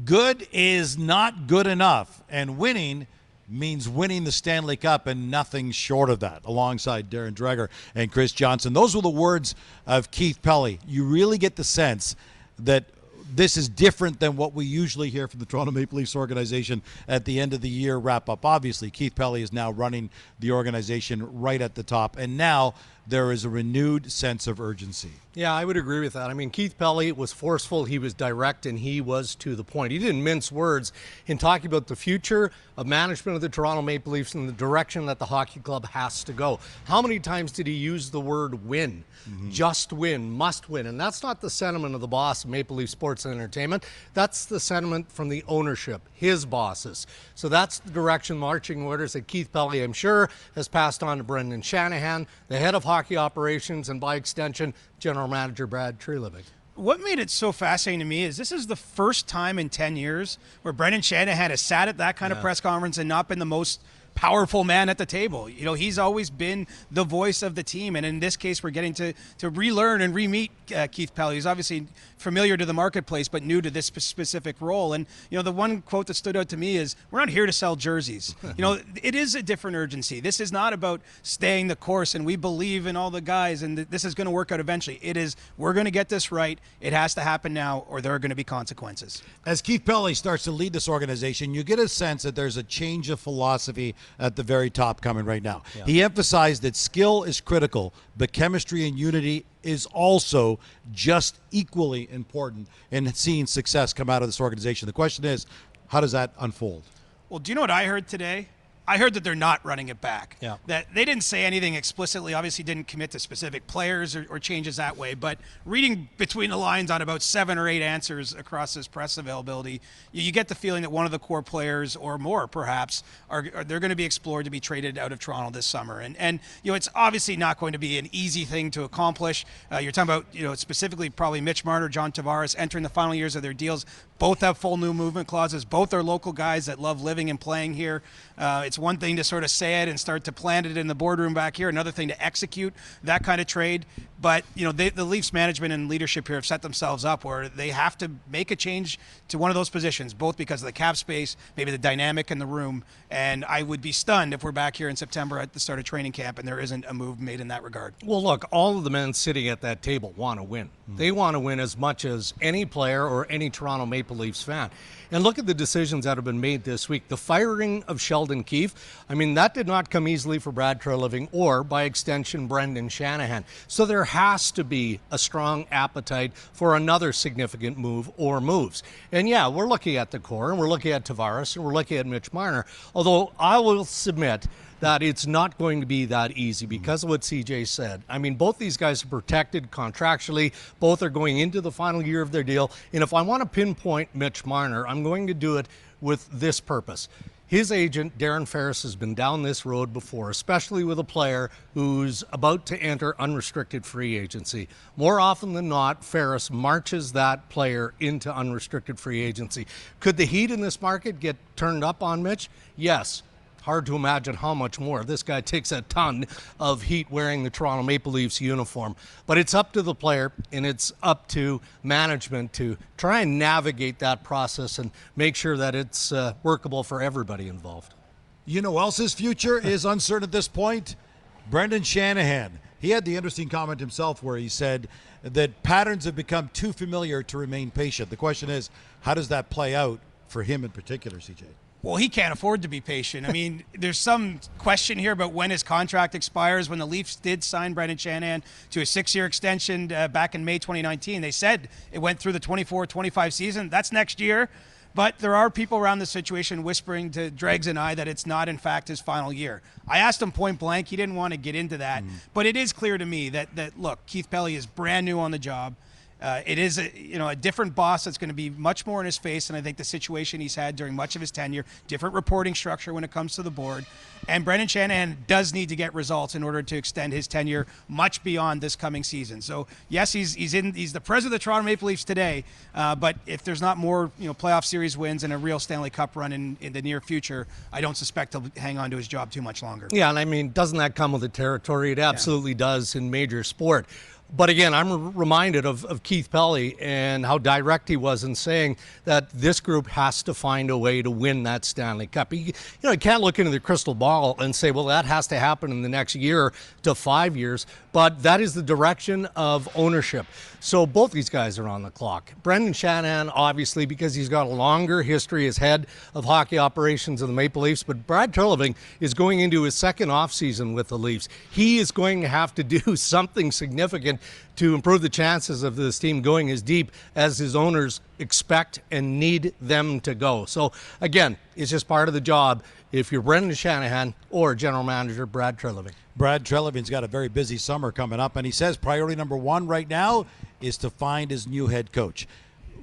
Good is not good enough, and winning means winning the Stanley Cup and nothing short of that, alongside Darren Dreger and Chris Johnston. Those were the words of Keith Pelley. You really get the sense that this is different than what we usually hear from the Toronto Maple Leafs organization at the end of the year wrap-up. Obviously, Keith Pelley is now running the organization right at the top, and now there is a renewed sense of urgency. Yeah, I would agree with that. I mean, Keith Pelley was forceful, he was direct, and he was to the point. He didn't mince words in talking about the future of management of the Toronto Maple Leafs and the direction that the hockey club has to go. How many times did he use the word win? Just win, must win. And that's not the sentiment of the boss of Maple Leaf Sports and Entertainment. That's the sentiment from the ownership, his bosses. So that's the direction, marching orders that Keith Pelley, I'm sure, has passed on to Brendan Shanahan, the head of hockey operations, and by extension, General Manager Brad Treliving. What made it so fascinating to me is this is the first time in 10 years where Brendan Shanahan has sat at that kind of press conference and not been the most powerful man at the table. You know, he's always been the voice of the team, and in this case, we're getting to relearn and re-meet Keith Pelley. He's obviously familiar to the marketplace, but new to this specific role. And, you know, the one quote that stood out to me is, we're not here to sell jerseys. You know, it is a different urgency. This is not about staying the course, and we believe in all the guys, and this is going to work out eventually. It is, we're going to get this right. It has to happen now, or there are going to be consequences. As Keith Pelley starts to lead this organization, you get a sense that there's a change of philosophy at the very top coming right now. Yeah. He emphasized that skill is critical, but chemistry and unity is also just equally important in seeing success come out of this organization. The question is, how does that unfold? Well, do you know what I heard today? I heard that they're not running it back. Yeah. That they didn't say anything explicitly, obviously didn't commit to specific players or changes that way, but reading between the lines on about 7 or 8 answers across this press availability, you get the feeling that one of the core players or more perhaps they're going to be explored to be traded out of Toronto this summer. And you know, it's obviously not going to be an easy thing to accomplish. You're talking about, you know, specifically probably Mitch Marner, John Tavares entering the final years of their deals. Both have full new movement clauses. Both are local guys that love living and playing here. It's one thing to sort of say it and start to plan it in the boardroom back here. Another thing to execute that kind of trade. But, you know, the Leafs management and leadership here have set themselves up where they have to make a change to one of those positions, both because of the cap space, maybe the dynamic in the room. And I would be stunned if we're back here in September at the start of training camp and there isn't a move made in that regard. Well, look, all of the men sitting at that table want to win. They want to win as much as any player or any Toronto Maple Leafs fan. And look at the decisions that have been made this week. The firing of Sheldon Keefe, I mean, that did not come easily for Brad Treliving or, by extension, Brendan Shanahan. So there has to be a strong appetite for another significant move or moves. And yeah, we're looking at the core, and we're looking at Tavares, and we're looking at Mitch Marner. Although I will submit that it's not going to be that easy because of what CJ said. I mean, both these guys are protected contractually. Both are going into the final year of their deal. And if I want to pinpoint Mitch Marner, I'm going to do it with this purpose. His agent, Darren Ferris, has been down this road before, especially with a player who's about to enter unrestricted free agency. More often than not, Ferris marches that player into unrestricted free agency. Could the heat in this market get turned up on Mitch? Yes. Hard to imagine how much more. This guy takes a ton of heat wearing the Toronto Maple Leafs uniform. But it's up to the player and it's up to management to try and navigate that process and make sure that it's workable for everybody involved. You know who else's future is uncertain at this point? Brendan Shanahan. He had the interesting comment himself where he said that patterns have become too familiar to remain patient. The question is, how does that play out for him in particular, CJ? Well, he can't afford to be patient. I mean, there's some question here about when his contract expires. When the Leafs did sign Brendan Shanahan to a 6-year extension back in May 2019, they said it went through the 24-25 season. That's next year. But there are people around the situation whispering to Dregs and I that it's not, in fact, his final year. I asked him point blank. He didn't want to get into that. But it is clear to me that look, Keith Pelley is brand new on the job. It is a different boss that's going to be much more in his face than I think the situation he's had during much of his tenure. Different reporting structure when it comes to the board. And Brendan Shanahan does need to get results in order to extend his tenure much beyond this coming season. So yes, he's the president of the Toronto Maple Leafs today. But if there's not more playoff series wins and a real Stanley Cup run in the near future, I don't suspect he'll hang on to his job too much longer. Yeah, and I mean, doesn't that come with the territory? It absolutely does in major sport. But again, I'm reminded of Keith Pelly and how direct he was in saying that this group has to find a way to win that Stanley Cup. You can't look into the crystal ball and say, well, that has to happen in the next year to 5 years. But that is the direction of ownership. So both these guys are on the clock. Brendan Shanahan, obviously, because he's got a longer history as head of hockey operations of the Maple Leafs. But Brad Treliving is going into his second offseason with the Leafs. He is going to have to do something significant to improve the chances of this team going as deep as his owners expect and need them to go. So, again, it's just part of the job if you're Brendan Shanahan or General Manager Brad Treliving. Brad Treliving's got a very busy summer coming up, and he says priority number one right now is to find his new head coach.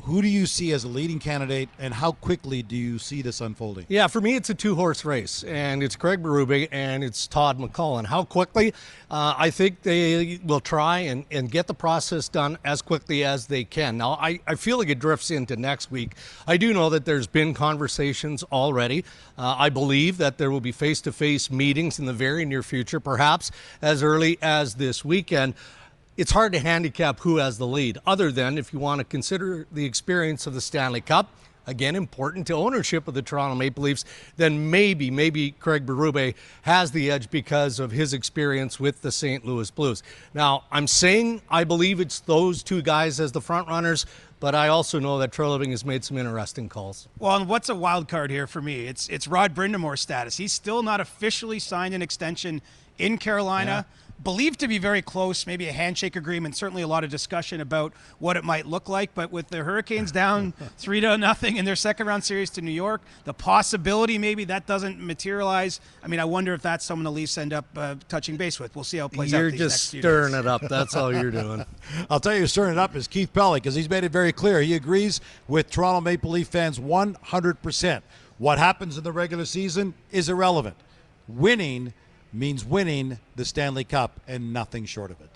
Who do you see as a leading candidate, and how quickly do you see this unfolding? Yeah, for me, it's a two-horse race, and it's Craig Berube and it's Todd McCullough. How quickly? I think they will try and get the process done as quickly as they can. Now, I feel like it drifts into next week. I do know that there's been conversations already. I believe that there will be face-to-face meetings in the very near future, perhaps as early as this weekend. It's hard to handicap who has the lead, other than if you want to consider the experience of the Stanley Cup, again, important to ownership of the Toronto Maple Leafs, then maybe Craig Berube has the edge because of his experience with the St. Louis Blues. Now, I'm saying I believe it's those two guys as the front runners, but I also know that Treliving has made some interesting calls. Well, and what's a wild card here for me? It's Rod Brind'Amour's status. He's still not officially signed an extension in Carolina. Yeah. Believed to be very close, maybe a handshake agreement, certainly a lot of discussion about what it might look like. But with the Hurricanes down 3-0 in their second round series to New York, the possibility maybe that doesn't materialize. I mean, I wonder if that's someone the Leafs end up touching base with. We'll see how it plays out. You're just stirring it up. That's all you're doing. I'll tell you who's stirring it up is Keith Pelly, because he's made it very clear. He agrees with Toronto Maple Leaf fans 100%. What happens in the regular season is irrelevant. Winning means winning the Stanley Cup and nothing short of it.